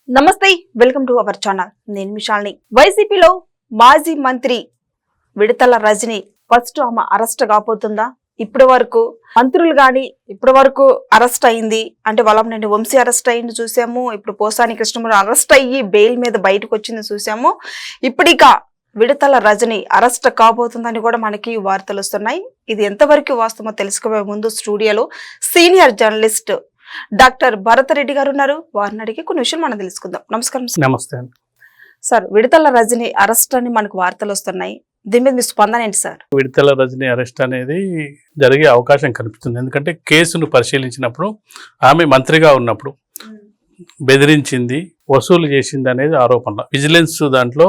నమస్తే, welcome to our channel. నేను మిషాల్ని. వైసీపీలో మాజీ మంత్రి విడతల రజని ఫస్ట్ ఆమె అరెస్ట్ కాబోతుందా? ఇప్పటి వరకు మంత్రులు గాని ఇప్పటి వరకు అరెస్ట్ అయింది అంటే వలంనేని వంశీ అరెస్ట్ అయింది చూసాము. ఇప్పుడు పోసాని కృష్ణమూర్తి అరెస్ట్ అయ్యి బెయిల్ మీద బయటకు వచ్చింది చూసాము. ఇప్పుడిక విడతల రజని అరెస్ట్ కాబోతుందని కూడా మనకి వార్తలు వస్తున్నాయి. ఇది ఎంతవరకు వాస్తవమో తెలుసుకోబోయే ముందు స్టూడియోలో senior journalist doctor Bharat Reddy గారు ఉన్నారు. వారిని అడిగి కొన్ని విషయాలు మనం తెలుసుకుందాం. నమస్కారం. నమస్తే సార్, విడతల రజని అరెస్ట్ అని మనకు వార్తలు వస్తున్నాయి. దీని మీద మీ స్పందన ఏంటి సార్? విడతల రజని అరెస్ట్ అనేది జరిగే అవకాశం కనిపిస్తుంది. ఎందుకంటే కేసును పరిశీలించినప్పుడు ఆమె మంత్రిగా ఉన్నప్పుడు బెదిరించింది, వసూలు చేసింది అనేది ఆరోపణ. విజిలెన్స్ దాంట్లో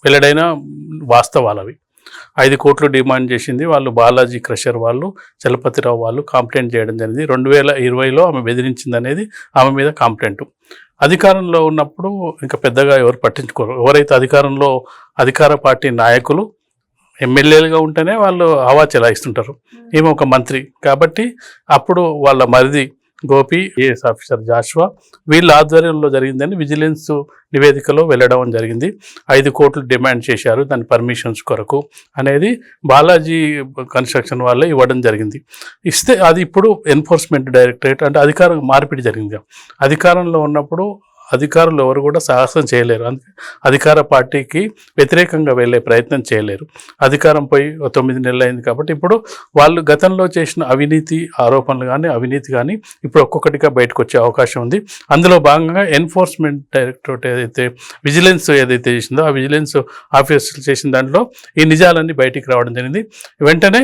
వెల్లడైన వాస్తవాలు అవి. 5 కోట్లు డిమాండ్ చేసింది. వాళ్ళు బాలాజీ క్రషర్ వాళ్ళు, చలపతిరావు వాళ్ళు కంప్లైంట్ చేయడం జరిగింది. 2020లో ఆమె బెదిరించింది అనేది ఆమె మీద కంప్లైంట్. అధికారంలో ఉన్నప్పుడు ఇంకా పెద్దగా ఎవరు పట్టించుకోరు. ఎవరైతే అధికార పార్టీ నాయకులు ఎమ్మెల్యేలుగా ఉంటేనే వాళ్ళు హవా చెలాయిస్తుంటారు. ఈమె ఒక మంత్రి కాబట్టి అప్పుడు వాళ్ళ మరిది గోపి, ఏఎస్ ఆఫీసర్ జాషువా వీళ్ళ ఆధ్వర్యంలో జరిగిందని విజిలెన్స్ నివేదికలో వెళ్ళడం జరిగింది. 5 కోట్లు డిమాండ్ చేశారు దాని పర్మిషన్స్ కొరకు అనేది బాలాజీ కన్స్ట్రక్షన్ వాళ్ళే ఇవ్వడం జరిగింది. ఇస్తే అది ఇప్పుడు ఎన్ఫోర్స్మెంట్ డైరెక్టరేట్ అంటే అధికారం మార్పిడి జరిగింది. అధికారంలో ఉన్నప్పుడు అధికారులు ఎవరు కూడా సాహసం చేయలేరు. అందుకే అధికార పార్టీకి వ్యతిరేకంగా వెళ్ళే ప్రయత్నం చేయలేరు. అధికారం పోయి 9 నెలలు అయింది కాబట్టి ఇప్పుడు వాళ్ళు గతంలో చేసిన అవినీతి ఆరోపణలు కానీ అవినీతి కానీ ఇప్పుడు ఒక్కొక్కటిగా బయటకు వచ్చే అవకాశం ఉంది. అందులో భాగంగా ఎన్ఫోర్స్మెంట్ డైరెక్టరేట్ ఏదైతే విజిలెన్స్ ఏదైతే చేసిందో ఆ విజిలెన్స్ ఆఫీసర్లు చేసిన దాంట్లో ఈ నిజాలన్నీ బయటికి రావడం జరిగింది. వెంటనే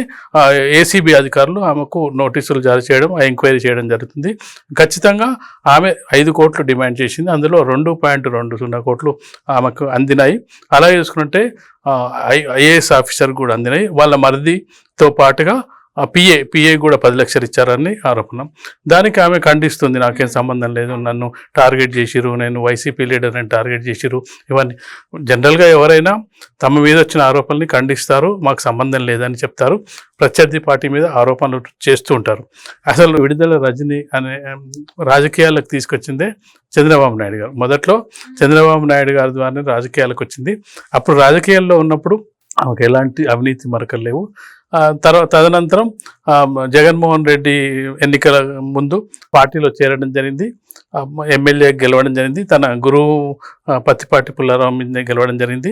ఏసీబీ అధికారులు ఆమెకు నోటీసులు జారీ చేయడం, ఎంక్వైరీ చేయడం జరుగుతుంది. ఖచ్చితంగా ఆమె 5 కోట్లు డిమాండ్ చేసింది. అందులో 2.20 కోట్లు ఆమెకు అందినాయి. అలా చూసుకుంటే ఐఏఎస్ ఆఫీసర్ కూడా అందినాయి. వాళ్ళ మరిదితో పాటుగా పిఏ కూడా 10 లక్షలు ఇచ్చారని ఆరోపణ. దానికి ఆమె ఖండిస్తుంది. నాకేం సంబంధం లేదు, నన్ను టార్గెట్ చేసిరు, నేను వైసీపీ లీడర్ని టార్గెట్ చేసిరు. ఇవన్నీ జనరల్గా ఎవరైనా తమ మీద వచ్చిన ఆరోపణల్ని ఖండిస్తారు, మాకు సంబంధం లేదని చెప్తారు. ప్రత్యర్థి పార్టీ మీద ఆరోపణలు చేస్తూ ఉంటారు. అసలు విడుదల రజని అనే రాజకీయాలకు తీసుకొచ్చిందే చంద్రబాబు నాయుడు గారు. మొదట్లో చంద్రబాబు నాయుడు గారి ద్వారానే రాజకీయాలకు వచ్చింది. అప్పుడు రాజకీయాల్లో ఉన్నప్పుడు ఆమెకు ఎలాంటి అవినీతి మరకలు లేవు. తదనంతరం జగన్మోహన్ రెడ్డి ఎన్నికల ముందు పార్టీలో చేరడం జరిగింది. ఎమ్మెల్యే గెలవడం జరిగింది. తన గురువు పత్తిపాటి పుల్లారావు మీద గెలవడం జరిగింది.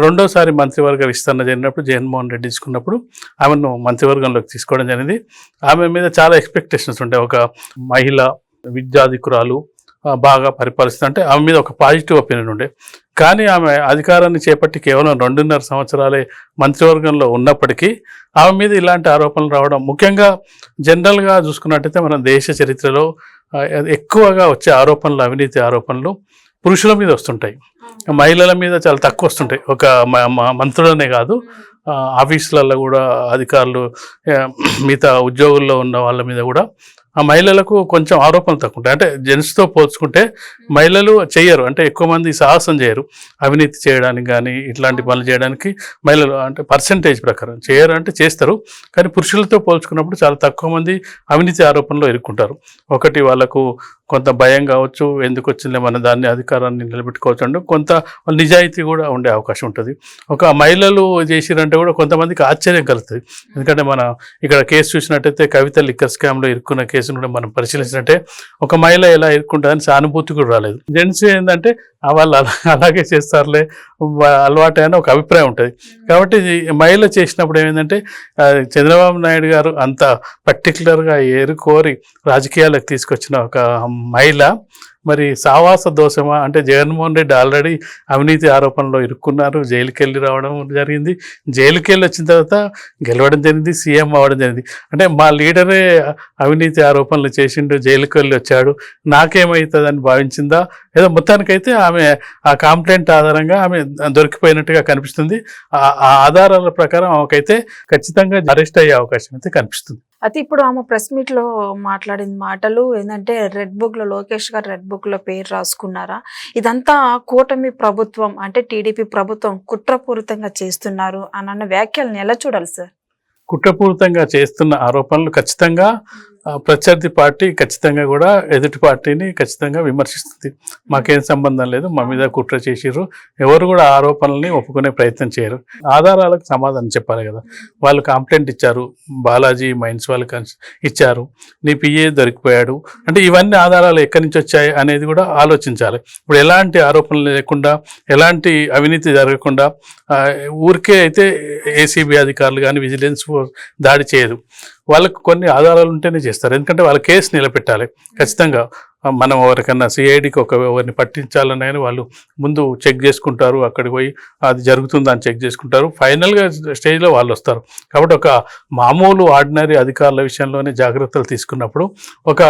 రెండోసారి మంత్రివర్గ విస్తరణ జరిగినప్పుడు జగన్మోహన్ రెడ్డి తీసుకున్నప్పుడు ఆమెను మంత్రివర్గంలోకి తీసుకోవడం జరిగింది. ఆమె మీద చాలా ఎక్స్పెక్టేషన్స్ ఉంటాయి. ఒక మహిళ, విద్యాధికురాలు, బాగా పరిపాలిస్తుంది అంటే ఆమె మీద ఒక పాజిటివ్ ఒపీనియన్ ఉండే. కానీ ఆమె అధికారాన్ని చేపట్టి కేవలం 2.5 సంవత్సరాలే మంత్రివర్గంలో ఉన్నప్పటికీ ఆమె మీద ఇలాంటి ఆరోపణలు రావడం, ముఖ్యంగా జనరల్గా చూసుకున్నట్టయితే మన దేశ చరిత్రలో ఎక్కువగా వచ్చే ఆరోపణలు, అవినీతి ఆరోపణలు పురుషుల మీద వస్తుంటాయి, మహిళల మీద చాలా తక్కువ వస్తుంటాయి. ఒక మంత్రులనే కాదు, ఆఫీసులలో కూడా అధికారులు, మిగతా ఉద్యోగుల్లో ఉన్న వాళ్ళ మీద కూడా ఆ మహిళలకు కొంచెం ఆరోపణలు తక్కువ ఉంటాయి. అంటే జెంట్స్తో పోల్చుకుంటే మహిళలు చేయరు, అంటే ఎక్కువ మంది సాహసం చేయరు అవినీతి చేయడానికి కానీ ఇట్లాంటి పనులు చేయడానికి. మహిళలు అంటే పర్సంటేజ్ ప్రకారం చేయరు, అంటే చేస్తారు, కానీ పురుషులతో పోల్చుకున్నప్పుడు చాలా తక్కువ మంది అవినీతి ఆరోపణలో ఇరుక్కుంటారు. ఒకటి వాళ్ళకు కొంత భయం కావచ్చు, ఎందుకు వచ్చిందే మన దాన్ని అధికారాన్ని నిలబెట్టుకోవచ్చు అంటూ కొంత నిజాయితీ కూడా ఉండే అవకాశం ఉంటుంది. ఒక మహిళలు చేసిరంటే కూడా కొంతమందికి ఆశ్చర్యం కలుగుతుంది. ఎందుకంటే మన ఇక్కడ కేసు చూసినట్టయితే కవిత లిక్కర్ స్కామ్లో ఇరుక్కున్న కేసును కూడా మనం పరిశీలించినట్టే ఒక మహిళ ఎలా ఇరుక్కుంటుందని సానుభూతి కూడా రాలేదు. జెంట్స్ ఏంటంటే వాళ్ళు అలాగే చేస్తారులే, అలవాటు అని ఒక అభిప్రాయం ఉంటుంది. కాబట్టి మహిళ చేసినప్పుడు ఏమైందంటే చంద్రబాబు నాయుడు గారు అంత పర్టికులర్గా ఏరుకోరి రాజకీయాలకు తీసుకొచ్చిన ఒక మహిళ మరి సావాస దోషమా అంటే జగన్మోహన్ రెడ్డి ఆల్రెడీ అవినీతి ఆరోపణలో ఇరుక్కున్నారు, జైలుకి వెళ్ళి రావడం జరిగింది. జైలుకి వెళ్ళి వచ్చిన తర్వాత గెలవడం జరిగింది, సీఎం అవ్వడం జరిగింది. అంటే మా లీడరే అవినీతి ఆరోపణలు చేసిండు, జైలుకి వెళ్ళి వచ్చాడు, నాకేమవుతుందని భావించిందా? ఏదో మొత్తానికైతే ఆమె ఆ కంప్లైంట్ ఆధారంగా ఆమె దొరికిపోయినట్టుగా కనిపిస్తుంది. ఆ ఆధారాల ప్రకారం ఆమెకైతే ఖచ్చితంగా అరెస్ట్ అయ్యే అవకాశం అయితే కనిపిస్తుంది. అయితే ఇప్పుడు ఆమె ప్రెస్ మీట్ లో మాట్లాడిన మాటలు ఏంటంటే రెడ్ బుక్ లో లోకేష్ గారు రెడ్ బుక్ లో పేరు రాసుకున్నారా, ఇదంతా కూటమి ప్రభుత్వం అంటే టీడీపీ ప్రభుత్వం కుట్రపూరితంగా చేస్తున్నారు అన్న వ్యాఖ్యలను ఎలా చూడాలి సార్? కుట్రపూరితంగా చేస్తున్న ఆరోపణలు ఖచ్చితంగా ప్రత్యర్థి పార్టీ ఖచ్చితంగా కూడా ఎదుటి పార్టీని ఖచ్చితంగా విమర్శిస్తుంది. మాకేం సంబంధం లేదు, మా మీద కుట్ర చేసిర్రు, ఎవరు కూడా ఆరోపణల్ని ఒప్పుకునే ప్రయత్నం చేయరు. ఆధారాలకు సమాధానం చెప్పాలి కదా. వాళ్ళు కంప్లైంట్ ఇచ్చారు, బాలాజీ మైన్స్ వాళ్ళు ఇచ్చారు, నీ పిఏ దొరికిపోయాడు అంటే ఇవన్నీ ఆధారాలు ఎక్కడి నుంచి వచ్చాయి అనేది కూడా ఆలోచించాలి. ఇప్పుడు ఎలాంటి ఆరోపణలు లేకుండా, ఎలాంటి అవినీతి జరగకుండా ఊరికే అయితే ఏసీబీ అధికారులు కానీ విజిలెన్స్ దాడి చేయదు. వాళ్ళకు కొన్ని ఆధారాలు ఉంటేనే చేస్తారు. ఎందుకంటే వాళ్ళ కేసు నిలబెట్టాలి. ఖచ్చితంగా మనం ఎవరికన్నా సిఐడికి ఎవరిని పట్టించాలని వాళ్ళు ముందు చెక్ చేసుకుంటారు, అక్కడికి పోయి అది జరుగుతుందా అని చెక్ చేసుకుంటారు, ఫైనల్గా స్టేజ్లో వాళ్ళు వస్తారు. కాబట్టి ఒక మామూలు ఆర్డినరీ అధికారుల విషయంలోనే జాగ్రత్తలు తీసుకున్నప్పుడు ఒక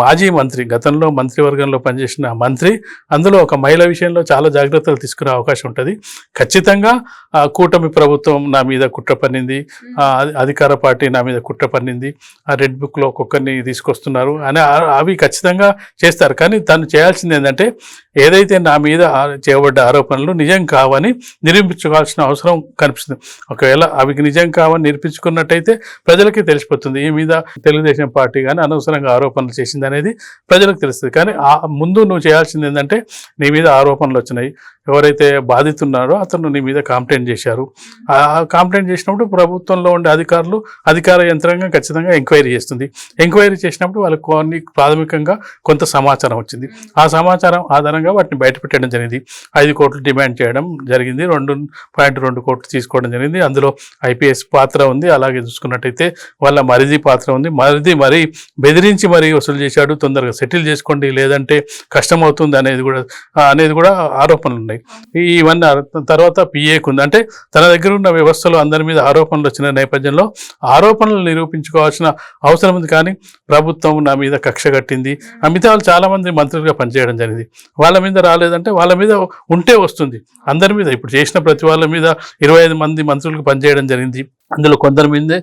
మాజీ మంత్రి, గతంలో మంత్రివర్గంలో పనిచేసిన మంత్రి, అందులో ఒక మహిళ విషయంలో చాలా జాగ్రత్తలు తీసుకునే అవకాశం ఉంటుంది. ఖచ్చితంగా కూటమి ప్రభుత్వం నా మీద కుట్ర పన్నింది, అధికార పార్టీ నా మీద కుట్ర పన్నింది, ఆ రెడ్ బుక్లో ఒక్కొక్కరిని తీసుకొస్తున్నారు అని అవి ఖచ్చితంగా చేస్తారు. కానీ తను చేయాల్సింది ఏంటంటే ఏదైతే నా మీద చేయబడ్డ ఆరోపణలు నిజం కావని నిరూపించుకోవాల్సిన అవసరం కనిపిస్తుంది. ఒకవేళ అవి నిజం కావని నిరూపించుకున్నట్టయితే ప్రజలకి తెలిసిపోతుంది ఈ మీద తెలుగుదేశం పార్టీ కానీ అనవసరంగా ఆరోపణలు చేసింది అనేది ప్రజలకు తెలుస్తుంది. కానీ ముందు నువ్వు చేయాల్సింది ఏంటంటే నీ మీద ఆరోపణలు వచ్చినాయి, ఎవరైతే బాధితున్నారో అతను నీ మీద కంప్లైంట్ చేశారు, ఆ కంప్లైంట్ చేసినప్పుడు ప్రభుత్వంలో ఉండే అధికార యంత్రాంగం ఖచ్చితంగా ఎంక్వైరీ చేస్తుంది. ఎంక్వైరీ చేసినప్పుడు వాళ్ళకి కొన్ని ప్రాథమికంగా కొంత సమాచారం వచ్చింది. ఆ సమాచారం ఆధారంగా వాటిని బయటపెట్టడం జరిగింది. 5 కోట్లు డిమాండ్ చేయడం జరిగింది, 2.2 కోట్లు తీసుకోవడం జరిగింది. అందులో ఐపీఎస్ పాత్ర ఉంది. అలాగే చూసుకున్నట్టయితే వాళ్ళ మరిది పాత్ర ఉంది. మరిది మరీ బెదిరించి మరీ వసూలు చేశాడు, తొందరగా సెటిల్ చేసుకోండి లేదంటే కష్టం అవుతుంది అనేది కూడా ఆరోపణలు ఉన్నాయి. ఇవన్నీ తర్వాత పిఏకు ఉంది. అంటే తన దగ్గర ఉన్న వ్యవస్థలో అందరి మీద ఆరోపణలు వచ్చిన నేపథ్యంలో ఆరోపణలు నిరూపించుకోవాల్సిన అవసరం ఉంది. కానీ ప్రభుత్వం నా మీద కక్ష కట్టింది, మిగతా వాళ్ళు చాలా మంది మంత్రులుగా పనిచేయడం జరిగింది, వాళ్ళ మీద రాలేదంటే వాళ్ళ మీద ఉంటే వస్తుంది. అందరి మీద ఇప్పుడు చేసిన ప్రతి వాళ్ళ మీద 25 మంది మంత్రులకు పనిచేయడం జరిగింది. అందులో కొందరి మీదే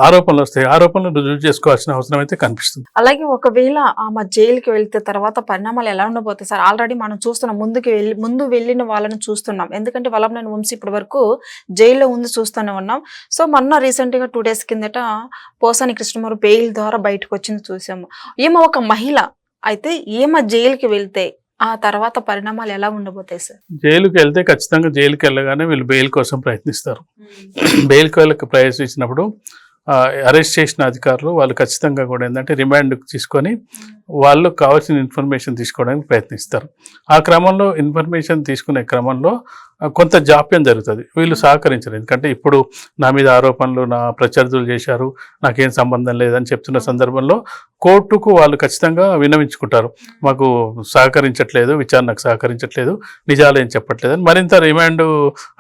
ఆరోపణలు వస్తాయి. ఆరోపణలు రుజువు చేసుకోవాల్సిన అవసరం అయితే కనిపిస్తుంది. అలాగే ఒకవేళ ఆమె జైలుకి వెళ్తే తర్వాత పరిణామాలు ఎలా ఉండబోతాయి సార్? ఆల్రెడీ మనం చూస్తున్నాం, ముందు వెళ్ళిన వాళ్ళని చూస్తున్నాం. ఎందుకంటే వల్లభనేని వంశీ ఇప్పటి వరకు జైల్లో ఉంది, చూస్తూనే ఉన్నాం. సో మొన్న రీసెంట్గా 2 days కిందట పోసాని కృష్ణమూర్తి బెయిల్ ద్వారా బయటకు వచ్చింది చూసాము. ఈమె ఒక మహిళ అయితే ఈమె జైలుకి వెళ్తే ఆ తర్వాత పరిణామాలు ఎలా ఉండబోతాయి సార్? జైలుకి వెళ్తే ఖచ్చితంగా జైలుకి వెళ్ళగానే వీళ్ళు బెయిల్ కోసం ప్రయత్నిస్తారు. బెయిల్కి వెళ్ళక ప్రయత్నించినప్పుడు అరెస్ట్ చేసిన అధికారులు వాళ్ళు ఖచ్చితంగా కూడా ఏంటంటే రిమాండ్ తీసుకొని వాళ్ళు కావాల్సిన ఇన్ఫర్మేషన్ తీసుకోవడానికి ప్రయత్నిస్తారు. ఆ క్రమంలో ఇన్ఫర్మేషన్ తీసుకునే క్రమంలో కొంత జాప్యం జరుగుతుంది. వీళ్ళు సహకరించరు. ఎందుకంటే ఇప్పుడు నా మీద ఆరోపణలు నా ప్రత్యర్థులు చేశారు, నాకేం సంబంధం లేదని చెప్తున్న సందర్భంలో కోర్టుకు వాళ్ళు ఖచ్చితంగా విన్నవించుకుంటారు, మాకు సహకరించట్లేదు, విచారణకు సహకరించట్లేదు, నిజాలు ఏం చెప్పట్లేదని మరింత రిమాండ్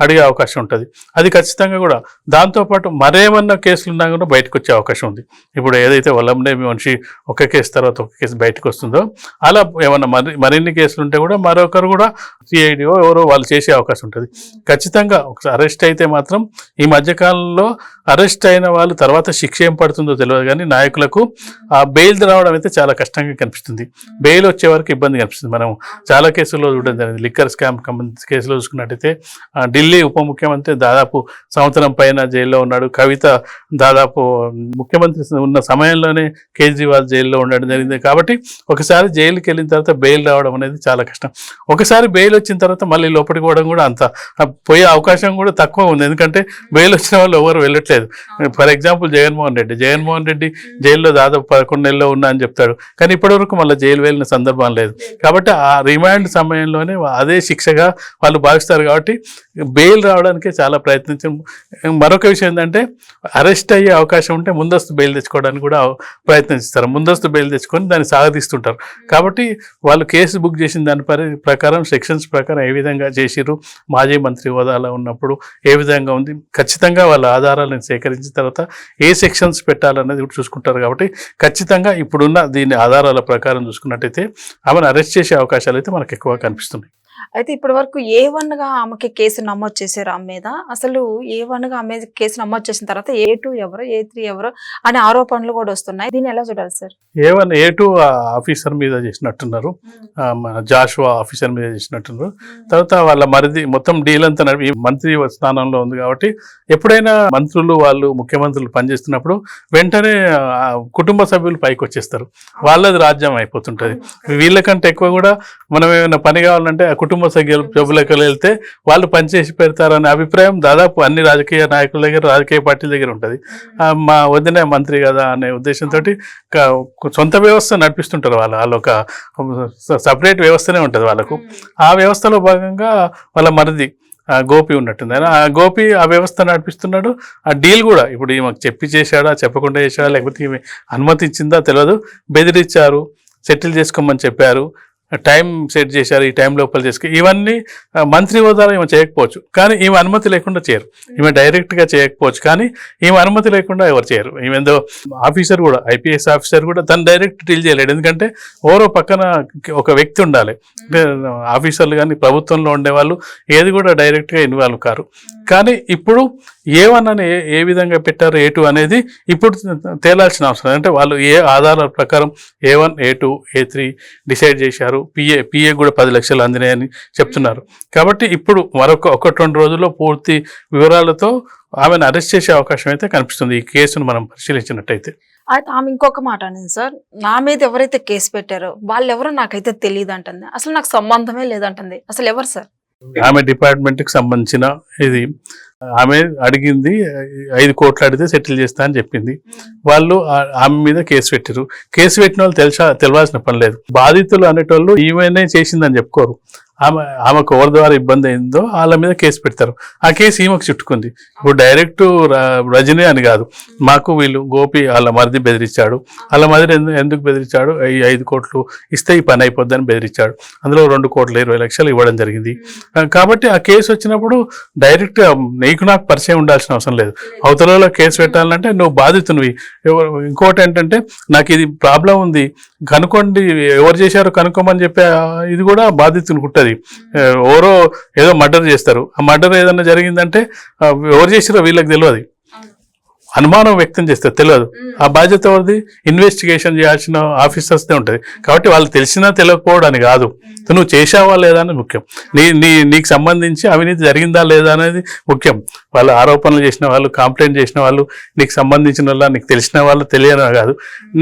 అడిగే అవకాశం ఉంటుంది. అది ఖచ్చితంగా కూడా దాంతోపాటు మరేమన్నా కేసులు ఉన్నా కూడా బయటకు వచ్చే అవకాశం ఉంది. ఇప్పుడు ఏదైతే వల్లభనేని వంశీ ఒక కేసు తర్వాత ఒక కేసు బయటకు వస్తుందో అలా ఏమన్నా మరిన్ని కేసులు ఉంటే కూడా మరొకరు కూడా సిఐడిఓ ఎవరో వాళ్ళు చేసే అవకాశం ఉంటుంది. ఖచ్చితంగా ఒకసారి అరెస్ట్ అయితే మాత్రం ఈ మధ్యకాలంలో అరెస్ట్ అయిన వాళ్ళు తర్వాత శిక్ష ఏం పడుతుందో తెలియదు, కానీ నాయకులకు ఆ బెయిల్ రావడం అయితే చాలా కష్టంగా కనిపిస్తుంది. బెయిల్ వచ్చే వరకు ఇబ్బంది కనిపిస్తుంది. మనం చాలా కేసుల్లో చూడడం జరిగింది. లిక్కర్ స్కామ్ కేసులో చూసుకున్నట్టయితే ఢిల్లీ ఉప ముఖ్యమంత్రి దాదాపు సంవత్సరం పైన జైల్లో ఉన్నాడు. కవిత దాదాపు ముఖ్యమంత్రి ఉన్న సమయంలోనే కేజ్రీవాల్ జైల్లో ఉండడం జరిగింది. కాబట్టి ఒకసారి జైలుకి వెళ్ళిన తర్వాత బెయిల్ రావడం అనేది చాలా కష్టం. ఒకసారి బెయిల్ వచ్చిన తర్వాత మళ్ళీ లోపలికి పోవడం కూడా అంత పోయే అవకాశం కూడా తక్కువ ఉంది. ఎందుకంటే బెయిల్ వచ్చిన వాళ్ళు ఎవరు వెళ్ళట్లేదు. ఫర్ ఎగ్జాంపుల్ జగన్మోహన్ రెడ్డి జైల్లో దాదాపు 11 నెలల్లో ఉన్నా అని చెప్తాడు, కానీ ఇప్పటివరకు మళ్ళీ జైలు వెళ్ళిన సందర్భం లేదు. కాబట్టి ఆ రిమాండ్ సమయంలోనే అదే శిక్షగా వాళ్ళు భావిస్తారు. కాబట్టి బెయిల్ రావడానికే చాలా ప్రయత్నించాం. మరొక విషయం ఏంటంటే అరెస్ట్ అయ్యే అవకాశం ఉంటే ముందస్తు బెయిల్ తెచ్చుకోవడానికి కూడా ప్రయత్నిస్తారు. ముందస్తు బెయిల్ తెచ్చుకొని దాన్ని సాగదీస్తుంటారు. కాబట్టి వాళ్ళు కేసు బుక్ చేసిన దాని ప్రకారం సెక్షన్స్ ప్రకారం ఏ విధంగా చేసిర్రు, మాజీ మంత్రి హోదాలో ఉన్నప్పుడు ఏ విధంగా ఉంది, ఖచ్చితంగా వాళ్ళ ఆధారాలను సేకరించిన తర్వాత ఏ సెక్షన్స్ పెట్టాలన్నది కూడా చూసుకుంటారు. కాబట్టి ఖచ్చితంగా ఇప్పుడున్న దీని ఆధారాల ప్రకారం చూసుకున్నట్టయితే ఆమెను అరెస్ట్ చేసే అవకాశాలు అయితే మనకు ఎక్కువ కనిపిస్తున్నాయి. అయితే ఇప్పటి వరకు A1 గా ఆమెకి కేసు నమోదు చేశారు ఆమె మీద. అసలు A1 గా ఆమె కేసు నమోదు చేసిన తర్వాత A2 ఎవరు, A3 ఎవరు అనే ఆరోపణలు కూడా వస్తున్నాయి. దీన్ని ఎలా చూడాలి సార్? A2 ఆఫీసర్ మీద చేసినట్టున్నారు, మన జాషువా ఆఫీసర్ మీద చేసినట్టున్నారు. తర్వాత వాళ్ళ మరిది మొత్తం డీల్ అంతా నడిపి మంత్రి స్థానంలో ఉంది కాబట్టి ఎప్పుడైనా మంత్రులు వాళ్ళు ముఖ్యమంత్రులు పనిచేస్తున్నప్పుడు వెంటనే కుటుంబ సభ్యులు పైకి వచ్చేస్తారు, వాళ్ళది రాజ్యం అయిపోతుంటది. వీళ్ళకంటే ఎక్కువ కూడా మనం ఏమైనా పని కావాలంటే ఆ కుటుంబ సభ్యులకు వెళ్తే వాళ్ళు పనిచేసి పెడతారనే అభిప్రాయం దాదాపు అన్ని రాజకీయ నాయకుల దగ్గర, రాజకీయ పార్టీల దగ్గర ఉంటుంది. మా వదిన మంత్రి కదా అనే ఉద్దేశంతో సొంత వ్యవస్థ నడిపిస్తుంటారు. వాళ్ళు ఒక సపరేట్ వ్యవస్థనే ఉంటుంది వాళ్ళకు. ఆ వ్యవస్థలో భాగంగా వాళ్ళ మరిది గోపి ఉన్నట్టుంది. ఆ గోపి ఆ వ్యవస్థ నడిపిస్తున్నాడు. ఆ డీల్ కూడా ఇప్పుడు ఈమెకు చెప్పి చేశాడా, చెప్పకుండా చేశాడా, లేకపోతే ఈమె అనుమతి ఇచ్చిందా తెలియదు. బెదిరించారు, సెటిల్ చేసుకోమని చెప్పారు, టైం సెట్ చేశారు, ఈ టైం లోపల చేసుకు ఇవన్నీ మంత్రి హోదాలో ఈమె చేయకపోవచ్చు, కానీ ఈమె అనుమతి లేకుండా చేయరు. ఈమె డైరెక్ట్గా చేయకపోవచ్చు, కానీ ఈమె అనుమతి లేకుండా ఎవరు చేయరు. ఈమెందో ఆఫీసర్ కూడా, ఐపీఎస్ ఆఫీసర్ కూడా తను డైరెక్ట్ డీల్ చేయలేడు. ఎందుకంటే ఓరో పక్కన ఒక వ్యక్తి ఉండాలి. ఆఫీసర్లు కానీ ప్రభుత్వంలో ఉండేవాళ్ళు ఏది కూడా డైరెక్ట్గా ఇన్వాల్వ్ కారు. కానీ ఇప్పుడు A1 అని ఏ విధంగా పెట్టారు, A2 అనేది ఇప్పుడు తేలాల్సిన అవసరం. అంటే వాళ్ళు ఏ ఆధారాల ప్రకారం A1, A2, A3 డిసైడ్ చేశారు. పిఏ కూడా 10 లక్షలు అందినాయని చెప్తున్నారు. కాబట్టి ఇప్పుడు మరొక 1-2 రోజుల్లో పూర్తి వివరాలతో ఆమెను అరెస్ట్ చేసే అవకాశం అయితే కనిపిస్తుంది ఈ కేసును మనం పరిశీలించినట్టయితే. అయితే ఆమె ఇంకొక మాట అనేది సార్, నా మీద ఎవరైతే కేసు పెట్టారో వాళ్ళు ఎవరో నాకైతే తెలియదు అంటుంది. అసలు నాకు సంబంధమే లేదంటుంది. అసలు ఎవరు సార్? ఆమె డిపార్ట్మెంట్కి సంబంధించిన ఇది. ఆమె అడిగింది 5 కోట్లు అడిగితే సెటిల్ చేస్తా అని చెప్పింది. వాళ్ళు ఆమె మీద కేసు పెట్టారు. కేసు పెట్టిన వాళ్ళు తెలియాల్సిన పని లేదు. బాధితులు అనేటోళ్ళు ఈమెనే చేసిందని చెప్పుకోరు. ఆమెకు ఎవరి ద్వారా ఇబ్బంది అయిందో వాళ్ళ మీద కేసు పెడతారు. ఆ కేసు ఈమెకు చుట్టుకుంది. ఇప్పుడు డైరెక్ట్ రజనీ అని కాదు, మాకు వీళ్ళు గోపి వాళ్ళ మరిది బెదిరించాడు. వాళ్ళ మరిది ఎందుకు బెదిరించాడు, ఈ 5 కోట్లు ఇస్తే ఈ పని అయిపోద్దని బెదిరించాడు. అందులో 2,20,00,000 ఇవ్వడం జరిగింది. కాబట్టి ఆ కేసు వచ్చినప్పుడు డైరెక్ట్గా నీకు నాకు పరిచయం ఉండాల్సిన అవసరం లేదు. అవతలలో కేసు పెట్టాలంటే నువ్వు బాధితునివి. ఇంకోటి ఏంటంటే నాకు ఇది ప్రాబ్లం ఉంది కనుక్కోండి, ఎవరు చేశారో కనుక్కోమని చెప్పే ఇది కూడా బాధితునికి ఉంటుంది. ఎవరో ఏదో మర్డర్ చేస్తారు, ఆ మర్డర్ ఏదైనా జరిగిందంటే ఎవరు చేసారో వీళ్ళకి తెలియదు, అనుమానం వ్యక్తం చేస్తే తెలియదు. ఆ బాధ్యత ఎవరిది? ఇన్వెస్టిగేషన్ చేయాల్సిన ఆఫీసర్స్దే ఉంటుంది. కాబట్టి వాళ్ళు తెలిసినా తెలియకపోవడం అని కాదు, నువ్వు చేసావా లేదా అనేది ముఖ్యం. నీకు సంబంధించి అవినీతి జరిగిందా లేదా అనేది ముఖ్యం. వాళ్ళు ఆరోపణలు చేసిన వాళ్ళు, కంప్లైంట్ చేసిన వాళ్ళు, నీకు సంబంధించిన వాళ్ళ, నీకు తెలిసిన వాళ్ళు తెలియనా కాదు.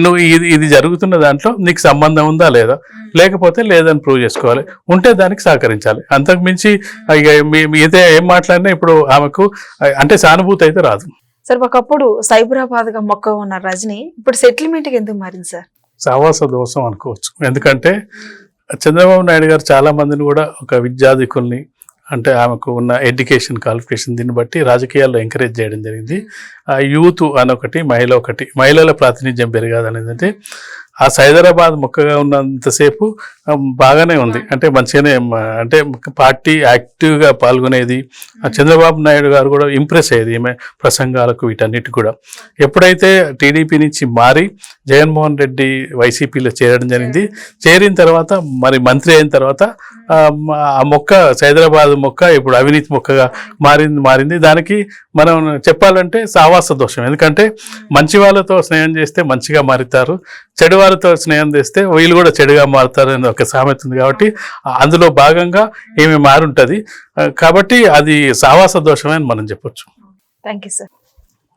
నువ్వు ఇది జరుగుతున్న దాంట్లో నీకు సంబంధం ఉందా లేదా, లేకపోతే లేదని ప్రూవ్ చేసుకోవాలి. ఉంటే దానికి సహకరించాలి. అంతకు మించి మిగతా ఏం మాట్లాడినా ఇప్పుడు ఆమెకు అంటే సానుభూతి అయితే రాదు. సార్, ఒకప్పుడు సైబరాబాద్ గా మొక్క ఉన్న రజనీ ఇప్పుడు సెటిల్మెంట్ కి ఎందుకు మారింది సార్? సావాస దోషం అనుకోవచ్చు. ఎందుకంటే చంద్రబాబు నాయుడు గారు చాలా మందిని కూడా ఒక విద్యాధికుల్ని, అంటే ఆమెకు ఉన్న ఎడ్యుకేషన్ క్వాలిఫికేషన్ దీన్ని బట్టి రాజకీయాల్లో ఎంకరేజ్ చేయడం జరిగింది. యూత్ అనొకటి, మహిళల ప్రాతినిధ్యం పెరగాదు అనేది. అంటే ఆ సైదరాబాద్ మొక్కగా ఉన్నంతసేపు బాగానే ఉంది, అంటే మంచిగానే, అంటే పార్టీ యాక్టివ్గా పాల్గొనేది. చంద్రబాబు నాయుడు గారు కూడా ఇంప్రెస్ అయ్యేది ఈమె ప్రసంగాలకు, వీటన్నిటి కూడా. ఎప్పుడైతే టీడీపీ నుంచి మారి జగన్మోహన్ రెడ్డి వైసీపీలో చేరడం జరిగింది, చేరిన తర్వాత మరి మంత్రి అయిన తర్వాత ఆ మొక్క, సైదరాబాద్ మొక్క ఇప్పుడు అవినీతి మొక్కగా మారింది. దానికి మనం చెప్పాలంటే సావాస దోషం. ఎందుకంటే మంచి వాళ్ళతో స్నేహం చేస్తే మంచిగా మారుతారు, చెడు వారితో స్నేహం చేస్తే వీళ్ళు కూడా చెడుగా మారుతారు అని ఒక సామెత ఉంది. కాబట్టి అందులో భాగంగా ఏమి మారుంటది. కాబట్టి అది సావాస దోషమే అని మనం చెప్పొచ్చు. Thank you sir.